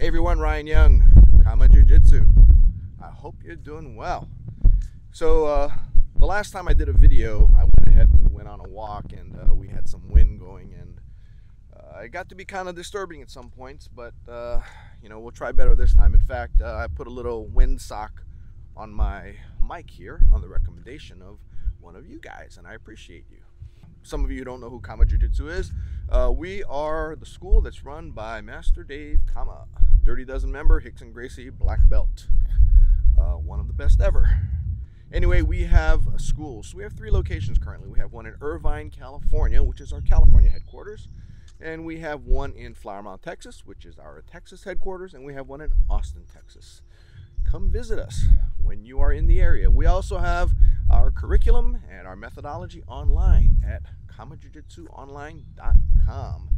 Hey everyone, Ryan Young, KAATARO Jiu-Jitsu. I hope you're doing well. So the last time I did a video, I went ahead and went on a walk, and we had some wind going, and it got to be kind of disturbing at some points, but you know, we'll try better this time. In fact, I put a little wind sock on my mic here on the recommendation of one of you guys, and I appreciate you. Some of you don't know who KAATARO Jiu-Jitsu is. We are the school that's run by Master Dave Kama, Dirty Dozen member, Hicks and Gracie black belt, one of the best ever. Anyway, we have a school. So we have 3 locations currently. We have one in Irvine, California, which is our California headquarters, and we have one in Flower Mound, Texas, which is our Texas headquarters, and we have one in Austin, Texas. Come visit us when you are in the area. We also have our curriculum and our methodology online at KAATAROJujitsuonline.com,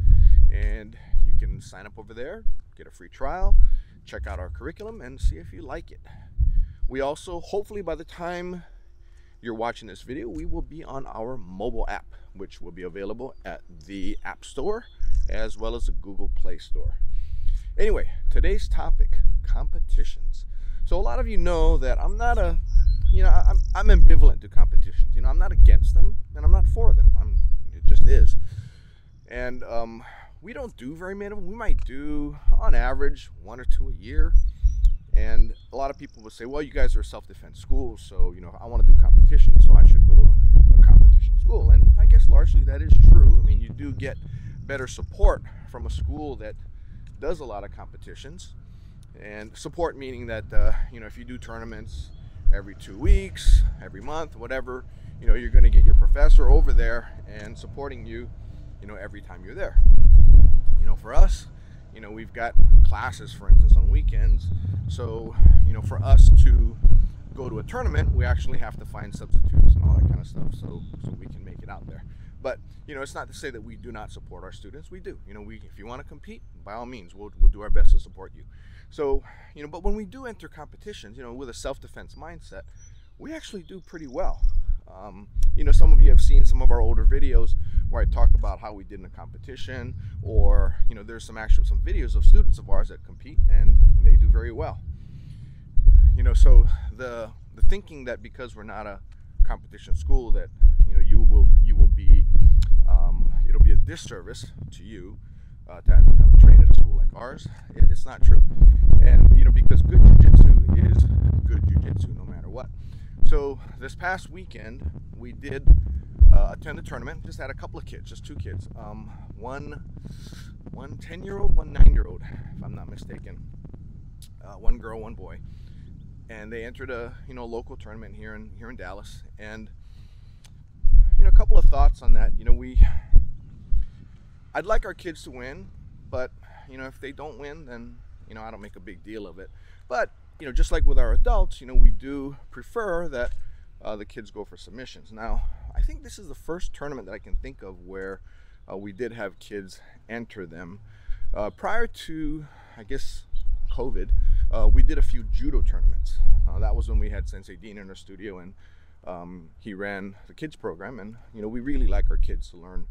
and you can sign up over there, get a free trial, check out our curriculum, and see if you like it. We also, hopefully by the time you're watching this video, we will be on our mobile app, which will be available at the App Store as well as the Google Play Store. Anyway, today's topic, competitions. So a lot of you know that I'm not a, I'm ambivalent to competitions. I'm not against them and I'm not for them. It just is. And we don't do very many of them. We might do, on average, 1 or 2 a year. And a lot of people will say, well, you guys are a self-defense school, so, I want to do competition, so I should go to a competition school. And I guess largely that is true. I mean, you do get better support from a school that does a lot of competitions. And support meaning that, if you do tournaments every 2 weeks, every month, whatever, you're going to get your professor over there and supporting you, every time you're there. For us, we've got classes, for instance, on weekends. So, for us to go to a tournament, we actually have to find substitutes and all that kind of stuff so we can make it out there. But, it's not to say that we do not support our students. We do. If you want to compete, by all means, we'll do our best to support you. So, but when we do enter competitions, with a self-defense mindset, we actually do pretty well. Some of you have seen some of our older videos where I talk about how we did in a competition, or, there's some videos of students of ours that compete and they do very well. So the thinking that because we're not a competition school that, you will be, it'll be a disservice to you to have you come and train at a school like ours, it's not true. And, because good jiu-jitsu is good jiu-jitsu no matter what. So this past weekend, we did attend a tournament. Just had a couple of kids, just 2 kids. One 10-year-old, one 9-year-old, if I'm not mistaken. One girl, one boy. And they entered a local tournament here in Dallas. And a couple of thoughts on that. I'd like our kids to win, but if they don't win, then I don't make a big deal of it. But just like with our adults, we do prefer that the kids go for submissions. Now, I think this is the first tournament that I can think of where we did have kids enter them. Prior to, I guess, COVID, we did a few judo tournaments. That was when we had Sensei Dean in our studio, and he ran the kids program. And we really like our kids to learn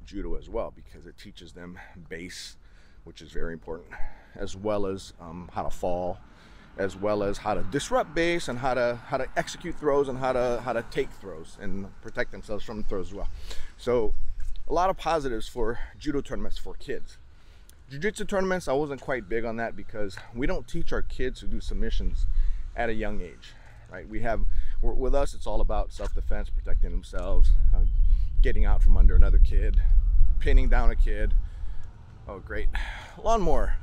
judo as well, because it teaches them base, which is very important, as well as how to fall, as well as how to disrupt base, and how to execute throws, and how to take throws and protect themselves from throws as well. So a lot of positives for judo tournaments for kids. Jiu-jitsu tournaments, I wasn't quite big on that because we don't teach our kids to do submissions at a young age, right? With us, it's all about self-defense, protecting themselves, getting out from under another kid, pinning down a kid. Oh, great. Lawnmower.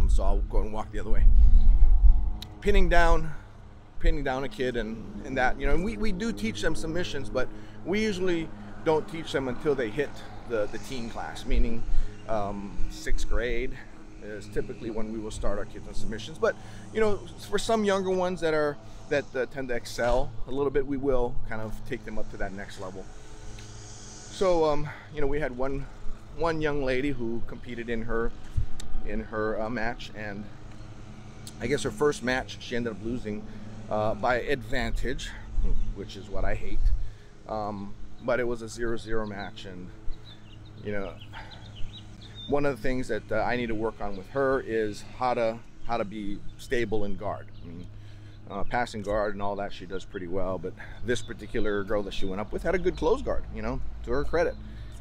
So I'll go and walk the other way. Pinning down a kid and that, and we do teach them submissions, but we usually don't teach them until they hit the teen class, meaning 6th grade is typically when we will start our kids on submissions. But for some younger ones that tend to excel a little bit, we will kind of take them up to that next level. So we had one young lady who competed in her match, and I guess her first match she ended up losing by advantage, which is what I hate. But it was a 0-0 match, and one of the things that I need to work on with her is how to be stable in guard. I mean, passing guard and all that she does pretty well, but this particular girl that she went up with had a good close guard, you know, to her credit.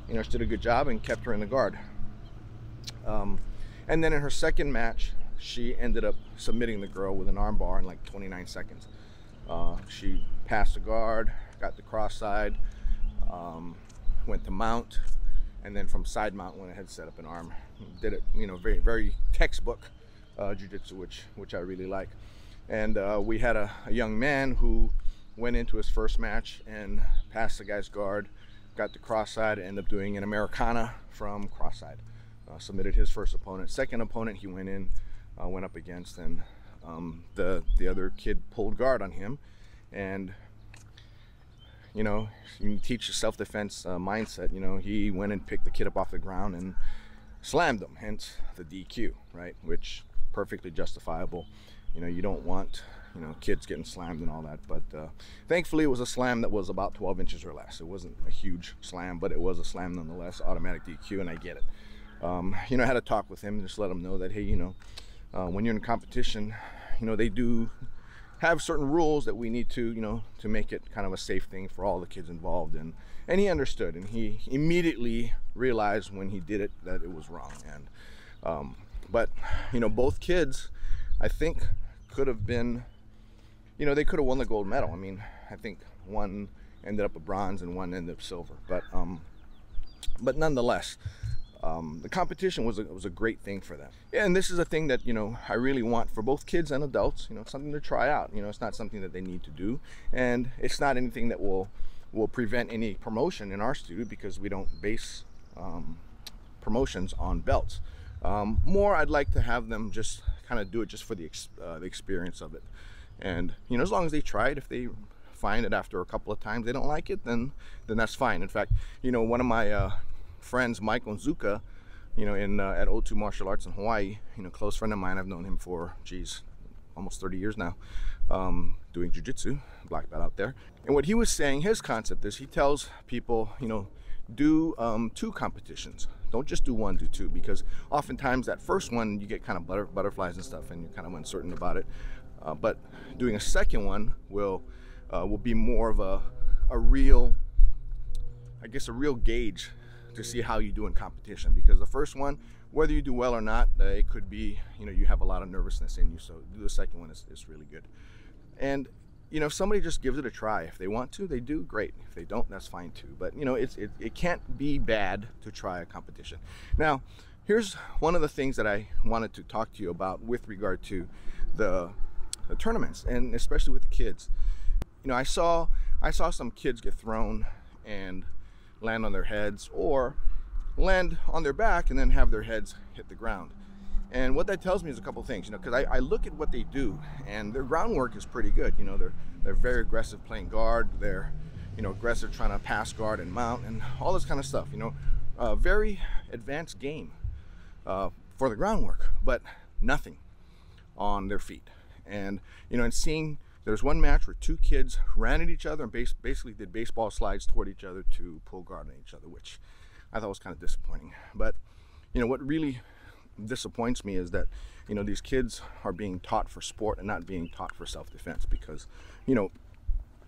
You know, she did a good job and kept her in the guard. And then in her second match, she ended up submitting the girl with an arm bar in like 29 seconds. She passed the guard, got the cross side, went to mount, and then from side mount went ahead, set up an arm. Did it, you know, very, very textbook jiu-jitsu, which I really like. And we had a young man who went into his first match and passed the guy's guard, got the cross side, ended up doing an Americana from cross side. Submitted his first opponent. Second opponent he went in, went up against, and the other kid pulled guard on him. And you know, you teach a self-defense mindset. You know, he went and picked the kid up off the ground and slammed him, hence the DQ, right? Which perfectly justifiable. You know, you don't want, you know, kids getting slammed and all that, but thankfully it was a slam that was about 12 inches or less. It wasn't a huge slam, but it was a slam nonetheless, automatic DQ, and I get it. You know, I had to talk with him and just let him know that, hey, you know, when you're in competition, you know, they do have certain rules that we need to, you know, to make it kind of a safe thing for all the kids involved. And he understood, and he immediately realized when he did it that it was wrong. And but you know, both kids, I think, could have been, you know, they could have won the gold medal. I mean, I think one ended up a bronze and one ended up silver, but nonetheless, the competition was a great thing for them. Yeah, and this is a thing that, you know, I really want for both kids and adults. You know, it's something to try out. You know, it's not something that they need to do, and it's not anything that will prevent any promotion in our studio, because we don't base promotions on belts. More, I'd like to have them just kind of do it just for the experience of it. And you know, as long as they try it, if they find it after a couple of times they don't like it, then that's fine. In fact, you know, one of my friends, Mike Onzuka, you know, at O2 Martial Arts in Hawaii, you know, close friend of mine. I've known him for, geez, almost 30 years now, doing jiu-jitsu, black belt out there. And what he was saying, his concept is, he tells people, you know, do 2 competitions. Don't just do 1, do 2, because oftentimes that first one you get kind of butterflies and stuff, and you're kind of uncertain about it. But doing a second one will be more of a real, I guess, a real gauge to see how you do in competition. Because the first one, whether you do well or not, it could be, you know, you have a lot of nervousness in you. So do the second one, is really good. And you know, if somebody just gives it a try, if they want to, they do, great. If they don't, that's fine too. But you know, it can't be bad to try a competition. Now, here's one of the things that I wanted to talk to you about with regard to the tournaments, and especially with the kids. You know, I saw some kids get thrown and land on their heads, or land on their back and then have their heads hit the ground. And what that tells me is a couple things, you know, because I look at what they do, and their groundwork is pretty good. You know, they're very aggressive playing guard. They're, you know, aggressive trying to pass guard and mount and all this kind of stuff. You know, very advanced game for the groundwork, but nothing on their feet. And you know, and seeing, there's one match where 2 kids ran at each other and basically did baseball slides toward each other to pull guard on each other, which I thought was kind of disappointing. But you know, what really disappoints me is that, you know, these kids are being taught for sport and not being taught for self-defense. Because, you know,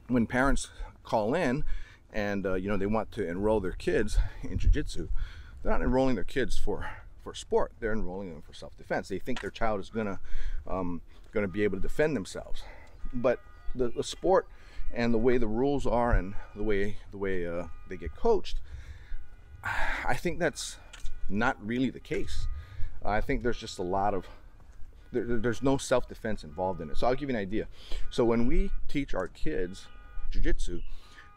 when parents call in and you know, they want to enroll their kids in jiu-jitsu, they're not enrolling their kids for sport. They're enrolling them for self-defense. They think their child is gonna be able to defend themselves. But the sport and the way the rules are and the way they get coached, I think that's not really the case. I think there's just a lot of, there's no self-defense involved in it. So I'll give you an idea. So when we teach our kids jiu-jitsu,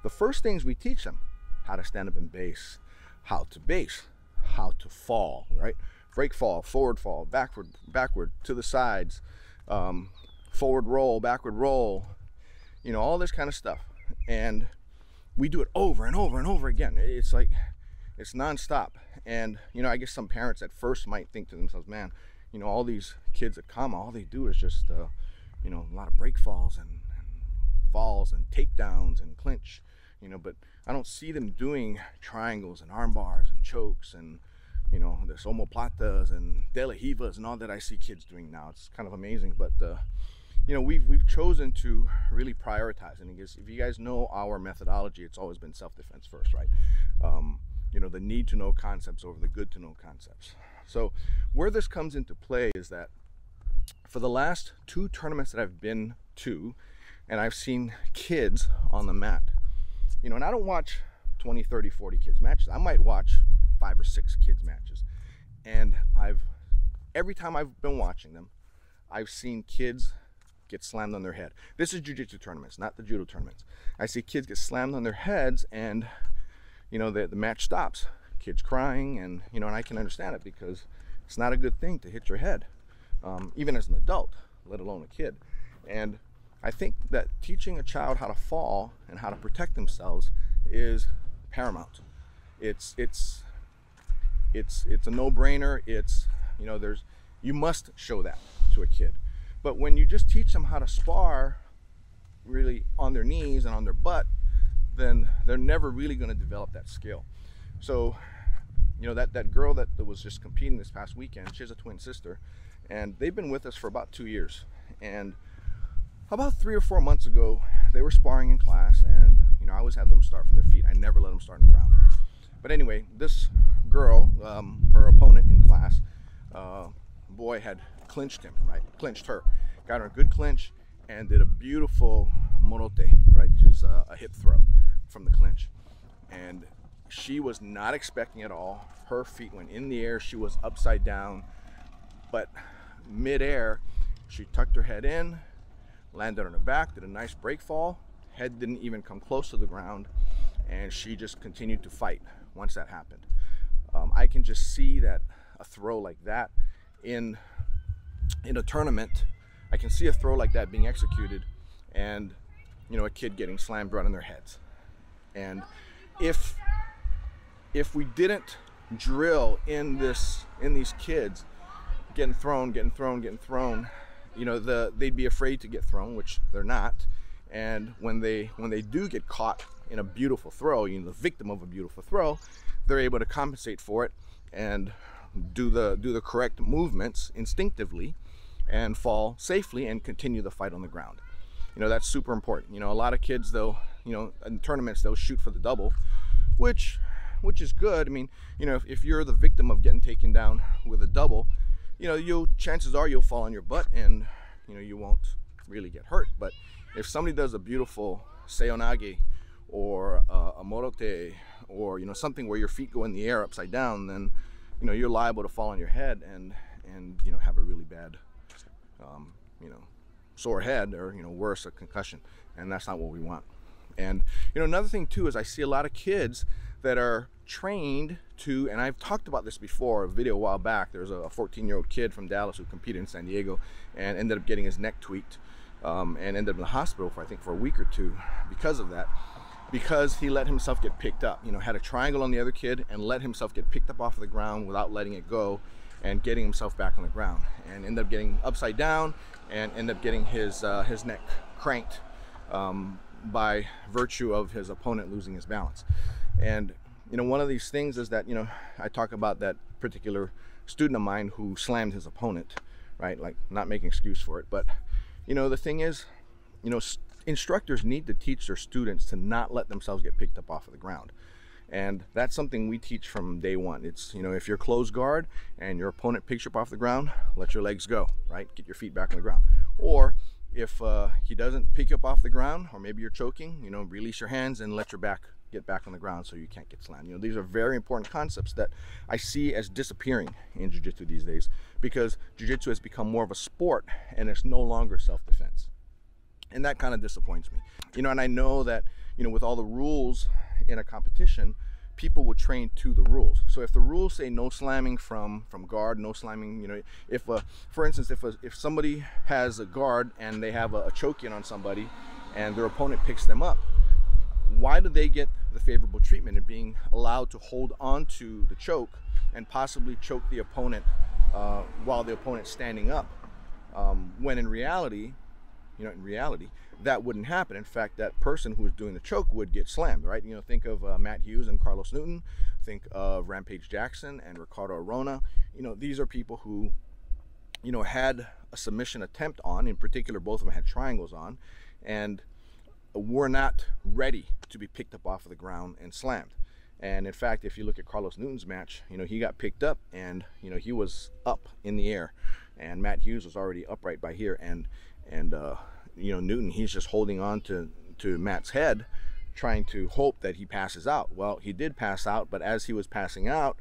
the first things we teach them: how to stand up and base, how to base, how to fall, right? Break fall, forward fall, backward to the sides, forward roll, backward roll, you know, all this kind of stuff. And we do it over and over and over again. It's like, it's nonstop. And you know, I guess some parents at first might think to themselves, man, you know, all these kids at KAATARO, all they do is just you know, a lot of break falls and falls and takedowns and clinch, you know, but I don't see them doing triangles and arm bars and chokes and, you know, there's omoplatas and delahivas and all that I see kids doing now. It's kind of amazing. But you know, we've chosen to really prioritize. And if you guys know our methodology, it's always been self-defense first, right? You know, the need to know concepts over the good to know concepts. So where this comes into play is that for the last 2 tournaments that I've been to, and I've seen kids on the mat, you know, and I don't watch 20, 30, 40 kids matches. I might watch 5 or 6 kids matches. And every time I've been watching them, I've seen kids get slammed on their head. This is jiu-jitsu tournaments, not the judo tournaments. I see kids get slammed on their heads, and you know, the match stops. Kids crying, and you know, and I can understand it, because it's not a good thing to hit your head, even as an adult, let alone a kid. And I think that teaching a child how to fall and how to protect themselves is paramount. It's a no-brainer. It's, you know, you must show that to a kid. But when you just teach them how to spar really on their knees and on their butt, then they're never really going to develop that skill. So, you know, that girl that was just competing this past weekend, she has a twin sister, and they've been with us for about 2 years. And about 3 or 4 months ago, they were sparring in class, and you know, I always had them start from their feet. I never let them start on the ground. But anyway, this girl, her opponent in class, boy had clinched him, right? Clinched her, got her a good clinch, and did a beautiful morote, right? Which is a hip throw from the clinch. And she was not expecting at all. Her feet went in the air. She was upside down, but mid-air, she tucked her head in, landed on her back, did a nice break fall. Head didn't even come close to the ground, and she just continued to fight once that happened. I can just see that a throw like that in a tournament, I can see a throw like that being executed, and you know, a kid getting slammed right on their heads. And if we didn't drill in these kids getting thrown, you know, they'd be afraid to get thrown, which they're not. And when they do get caught in a beautiful throw, you know, the victim of a beautiful throw, they're able to compensate for it and do the correct movements instinctively and fall safely and continue the fight on the ground. You know, that's super important. You know, a lot of kids, though, you know, in tournaments, they'll shoot for the double, which is good. I mean, you know, if you're the victim of getting taken down with a double, you know, chances are you'll fall on your butt, and you know, you won't really get hurt. But if somebody does a beautiful seonage or a morote, or you know, something where your feet go in the air upside down, then you know, you're liable to fall on your head and you know, have a really bad you know, sore head, or you know, worse, a concussion. And that's not what we want. And you know, another thing too is I see a lot of kids that are trained to, and I've talked about this before, a video a while back. There's a 14-year-old kid from Dallas who competed in San Diego and ended up getting his neck tweaked, and ended up in the hospital for, I think, for a week or 2 because of that, because he let himself get picked up. You know, had a triangle on the other kid and let himself get picked up off of the ground without letting it go and getting himself back on the ground, and ended up getting upside down and ended up getting his neck cranked by virtue of his opponent losing his balance. And you know, one of these things is that, you know, I talk about that particular student of mine who slammed his opponent, right? Like, not making excuse for it, but you know, the thing is, you know, instructors need to teach their students to not let themselves get picked up off of the ground. And that's something we teach from day one. It's, you know, if you're closed guard and your opponent picks you up off the ground, let your legs go, right? Get your feet back on the ground. Or if he doesn't pick you up off the ground, or maybe you're choking, you know, release your hands and let your back get back on the ground so you can't get slammed. You know, these are very important concepts that I see as disappearing in jiu-jitsu these days, because jiu-jitsu has become more of a sport and it's no longer self-defense. And that kind of disappoints me. You know, and I know that, you know, with all the rules in a competition, people will train to the rules. So if the rules say no slamming from guard, no slamming, you know, if for instance, if somebody has a guard and they have a choke in on somebody and their opponent picks them up, why do they get the favorable treatment in being allowed to hold on to the choke and possibly choke the opponent while the opponent's standing up, when in reality, you know, in reality, that wouldn't happen. In fact, that person who was doing the choke would get slammed, right? You know, think of Matt Hughes and Carlos Newton. Think of Rampage Jackson and Ricardo Arona. You know, these are people who, you know, had a submission attempt on. In particular, both of them had triangles on, and were not ready to be picked up off of the ground and slammed. And in fact, if you look at Carlos Newton's match, you know, he got picked up and, you know, he was up in the air, and Matt Hughes was already upright by here, and you know, Newton, he's just holding on to Matt's head, trying to hope that he passes out. Well, he did pass out, but as he was passing out,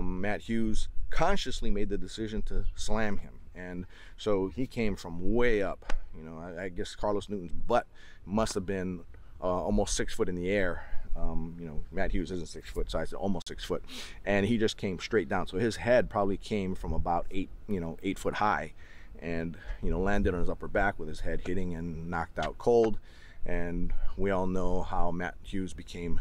Matt Hughes consciously made the decision to slam him, and so he came from way up. You know, I guess Carlos Newton's butt must have been almost 6 foot in the air. You know, Matt Hughes isn't 6 foot, so I said almost 6 foot, and he just came straight down. So his head probably came from about 8 foot high, and, you know, landed on his upper back with his head hitting and knocked out cold. And we all know how Matt Hughes became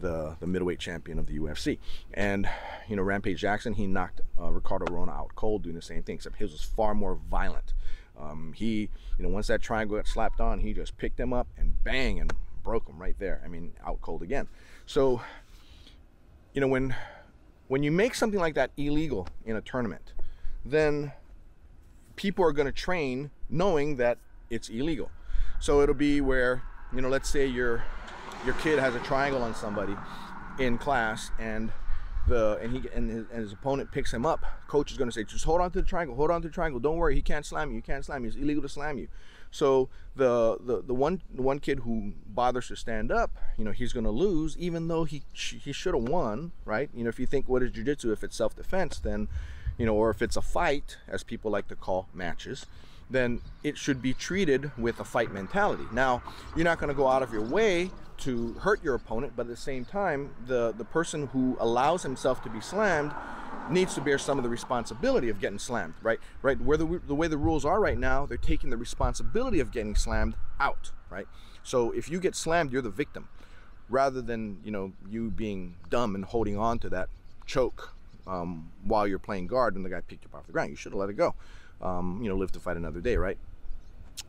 the middleweight champion of the UFC. And, you know, Rampage Jackson, he knocked Ricardo Arona out cold doing the same thing, except his was far more violent. He, you know, once that triangle got slapped on, he just picked him up and bang, and broke him right there. I mean, out cold again. So, you know, when you make something like that illegal in a tournament, then people are going to train knowing that it's illegal. So it'll be where, you know, let's say your kid has a triangle on somebody in class, and his opponent picks him up. Coach is going to say, just hold on to the triangle, hold on to the triangle. Don't worry, he can't slam you. He can't slam you. It's illegal to slam you. So the one kid who bothers to stand up, you know, he's going to lose, even though he should have won, right? You know, if you think, what is jiu-jitsu? If it's self-defense, then, you know, or if it's a fight, as people like to call matches, then it should be treated with a fight mentality. Now, you're not going to go out of your way to hurt your opponent, but at the same time, the person who allows himself to be slammed needs to bear some of the responsibility of getting slammed, right? Where the way the rules are right now, they're taking the responsibility of getting slammed out, right? So if you get slammed, you're the victim, rather than, you know, you being dumb and holding on to that choke while you're playing guard and the guy picked you up off the ground. You should have let it go. You know, live to fight another day, right?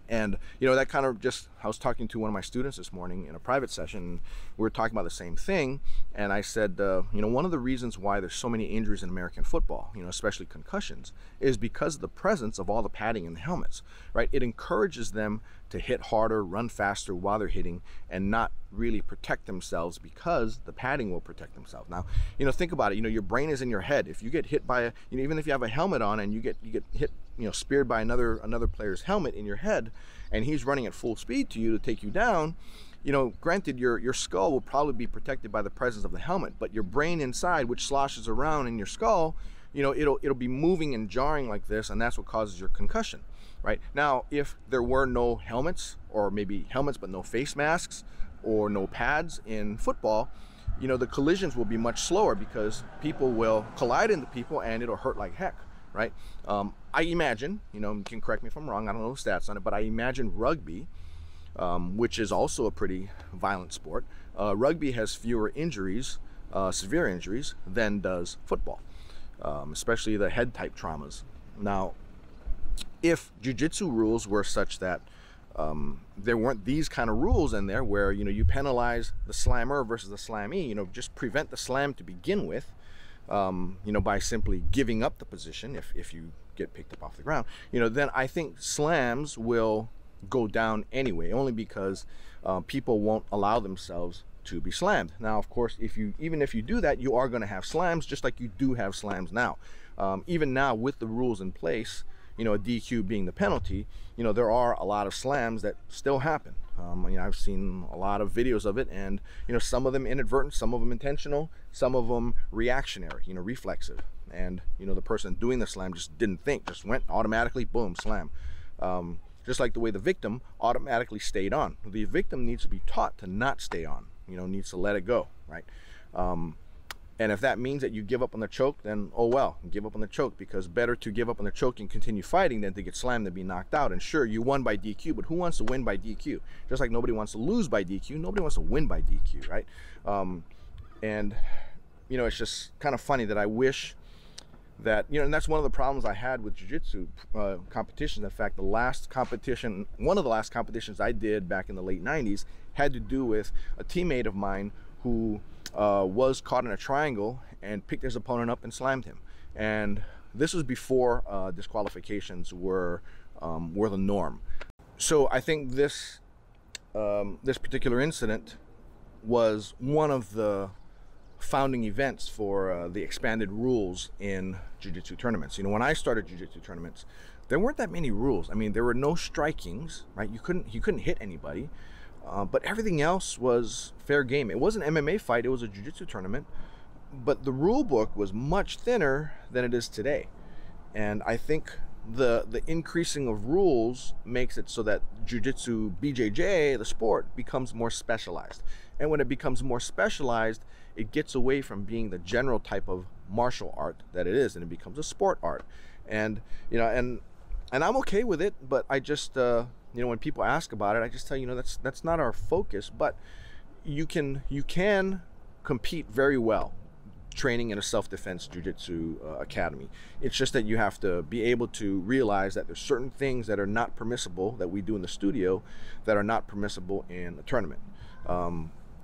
And, you know, that kind of just, I was talking to one of my students this morning in a private session. We were talking about the same thing, and I said, you know, one of the reasons why there's so many injuries in American football, you know, especially concussions, is because of the presence of all the padding in the helmets, right? It encourages them to hit harder, run faster while they're hitting, and not really protect themselves, because the padding will protect themselves. Now, you know, think about it. You know, your brain is in your head. If you get hit by you know, even if you have a helmet on and you get hit, you know, speared by another player's helmet in your head, and he's running at full speed to you to take you down, you know, granted, your skull will probably be protected by the presence of the helmet, but your brain inside, which sloshes around in your skull, you know, it'll be moving and jarring like this, and that's what causes your concussion, right? Now, if there were no helmets, or maybe helmets but no face masks or no pads in football, you know, the collisions will be much slower, because people will collide into people and it'll hurt like heck, right? I imagine, you know, you can correct me if I'm wrong, I don't know the stats on it, but I imagine rugby, which is also a pretty violent sport, rugby has fewer injuries, severe injuries, than does football, especially the head type traumas. Now, if jiu-jitsu rules were such that there weren't these kind of rules in there, where, you know, you penalize the slammer versus the slammee, you know, just prevent the slam to begin with, you know, by simply giving up the position if you get picked up off the ground, you know, then I think slams will go down anyway, only because people won't allow themselves to be slammed. Now, of course, even if you do that, you are going to have slams, just like you do have slams now. Even now, with the rules in place, you know, a DQ being the penalty, you know, there are a lot of slams that still happen. You know, I've seen a lot of videos of it, and, you know, some of them inadvertent, some of them intentional, some of them reactionary, you know, reflexive. And, you know, the person doing the slam just didn't think, just went automatically, boom, slam. Just like the way the victim automatically stayed on. The victim needs to be taught to not stay on, you know, needs to let it go, right? And if that means that you give up on the choke, then oh well, give up on the choke, because better to give up on the choke and continue fighting than to get slammed and be knocked out. And sure, you won by DQ, but who wants to win by DQ? Just like nobody wants to lose by DQ, nobody wants to win by DQ, right? And, you know, it's just kind of funny that I wish that, you know, and that's one of the problems I had with jiu-jitsu competitions. In fact, one of the last competitions I did back in the late 90s had to do with a teammate of mine who was caught in a triangle and picked his opponent up and slammed him. And this was before disqualifications were the norm. So I think this this particular incident was one of the founding events for the expanded rules in jiu-jitsu tournaments. You know, when I started jiu-jitsu tournaments, there weren't that many rules. I mean, there were no strikings, right? You couldn't hit anybody, but everything else was fair game. It was an MMA fight, it was a jiu-jitsu tournament, but the rule book was much thinner than it is today. And I think the increasing of rules makes it so that jiu-jitsu BJJ, the sport, becomes more specialized. And when it becomes more specialized, it gets away from being the general type of martial art that it is, and it becomes a sport art. And you know, and I'm okay with it, but I just you know, when people ask about it, I just tell you, that's not our focus. But you can compete very well training in a self-defense jiu-jitsu academy. It's just that you have to be able to realize that there's certain things that are not permissible that we do in the studio that are not permissible in a tournament.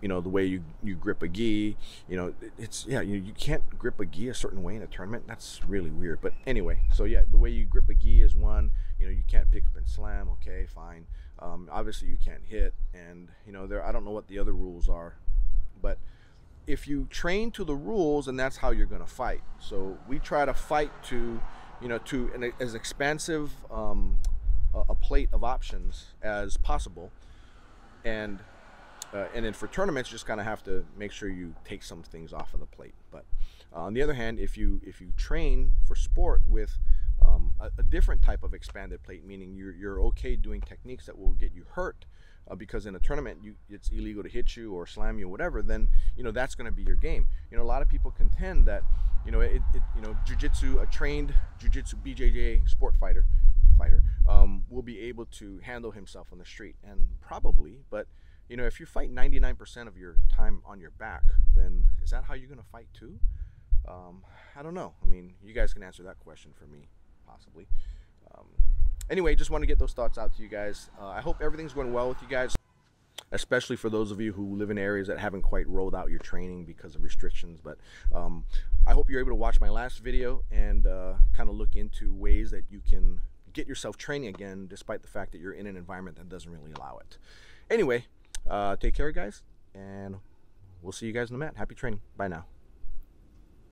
You know, the way you grip a gi, you know, you can't grip a gi a certain way in a tournament. That's really weird. But anyway, so yeah, the way you grip a gi is one. You know, you can't pick up and slam. Okay, fine. Obviously you can't hit, and you know, I don't know what the other rules are, but if you train to the rules, and that's how you're going to fight. So we try to fight to, you know, to as expansive a plate of options as possible, and then for tournaments, you just kind of have to make sure you take some things off of the plate. But on the other hand, if you train for sport with a different type of expanded plate, meaning you're okay doing techniques that will get you hurt, because in a tournament it's illegal to hit you or slam you or whatever, then you know that's going to be your game. You know, a lot of people contend that you know jiu-jitsu, a trained jiu-jitsu BJJ sport fighter will be able to handle himself on the street, and probably, but you know, if you fight 99% of your time on your back, then is that how you're going to fight too? I don't know. I mean, you guys can answer that question for me, possibly. Anyway, just want to get those thoughts out to you guys. I hope everything's going well with you guys, especially for those of you who live in areas that haven't quite rolled out your training because of restrictions. But I hope you're able to watch my last video and kind of look into ways that you can get yourself training again, despite the fact that you're in an environment that doesn't really allow it. Anyway, take care, guys, and we'll see you guys in the mat. Happy training. Bye now.